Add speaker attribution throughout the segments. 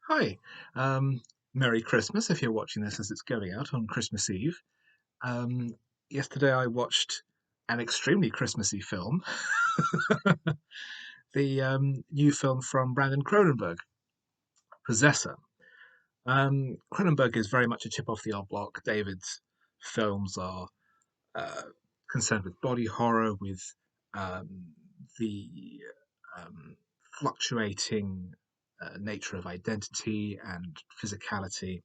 Speaker 1: Hi. Um, Merry Christmas if you're watching this as it's going out on Christmas Eve. Um, Yesterday I watched an extremely Christmassy film, the new film from Brandon Cronenberg, Possessor. Cronenberg is very much a chip off the old block. David's films are uh, concerned with body horror, with um, the um, fluctuating nature of identity and physicality,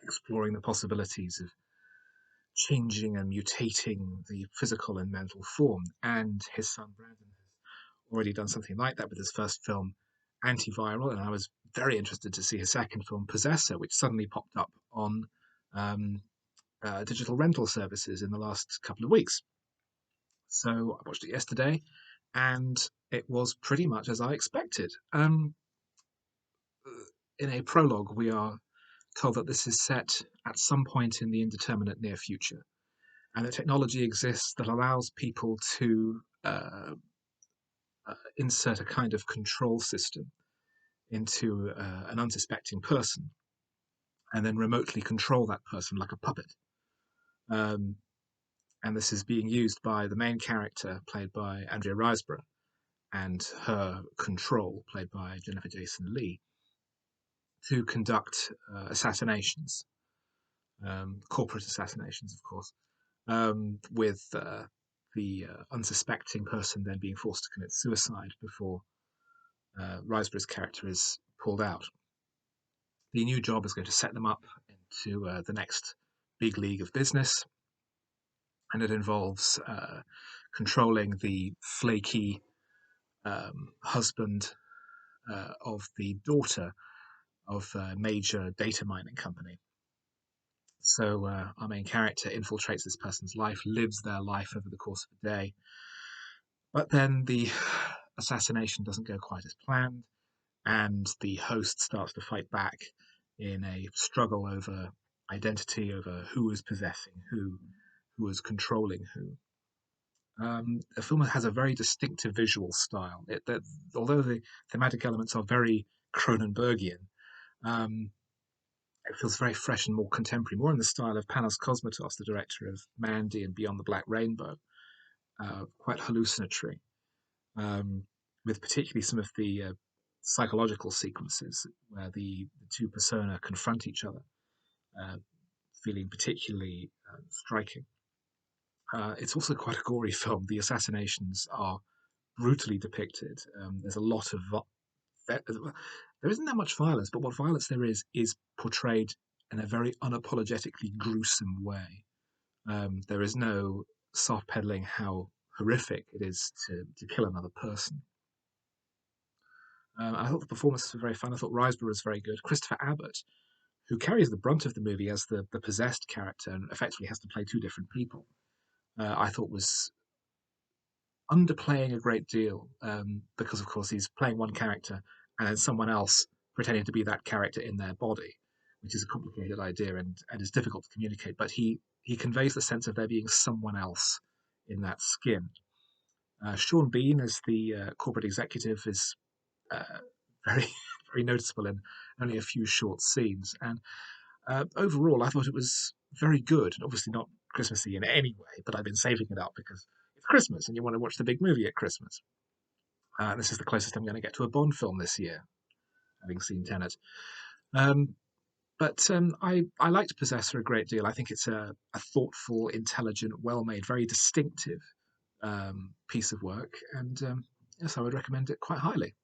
Speaker 1: exploring the possibilities of changing and mutating the physical and mental form. And his son Brandon has already done something like that with his first film, Antiviral. And I was very interested to see his second film, Possessor, which suddenly popped up on um, digital rental services in the last couple of weeks. So I watched it yesterday, and it was pretty much as I expected. In a prologue, we are told that this is set at some point in the indeterminate near future, and that technology exists that allows people to insert a kind of control system into an unsuspecting person and then remotely control that person like a puppet. Um, and this is being used by the main character, played by Andrea Riseborough, and her control, played by Jennifer Jason Leigh, to conduct assassinations, corporate assassinations, of course, with the unsuspecting person then being forced to commit suicide before Riseborough's character is pulled out. The new job is going to set them up into the next big league of business, and it involves controlling the flaky husband of the daughter of a major data mining company. So our main character infiltrates this person's life, lives their life over the course of a day, but then the assassination doesn't go quite as planned, and the host starts to fight back in a struggle over identity, over who is possessing who is controlling who. The film has a very distinctive visual style. Although the thematic elements are very Cronenbergian, um, it feels very fresh and more contemporary, more in the style of Panos Cosmatos, the director of Mandy and Beyond the Black Rainbow, quite hallucinatory, um, with particularly some of the psychological sequences where the two persona confront each other, uh, feeling particularly striking. It's also quite a gory film. The assassinations are brutally depicted. There's a lot of there isn't that much violence, but what violence there is portrayed in a very unapologetically gruesome way. There is no soft peddling how horrific it is to kill another person. I thought the performances were very fun. I thought Riseborough was very good. Christopher Abbott, who carries the brunt of the movie as the possessed character and effectively has to play two different people, I thought was underplaying a great deal because, of course, he's playing one character and then someone else pretending to be that character in their body, which is a complicated idea and is difficult to communicate. But he conveys the sense of there being someone else in that skin. Sean Bean as the corporate executive is uh, very very noticeable in only a few short scenes. And overall, I thought it was very good. Obviously not Christmassy in any way, but I've been saving it up because it's Christmas and you want to watch the big movie at Christmas. This is the closest I'm going to get to a Bond film this year, having seen Tenet. Um, but I liked Possessor a great deal. I think it's a thoughtful, intelligent, well made, very distinctive piece of work. And yes, I would recommend it quite highly.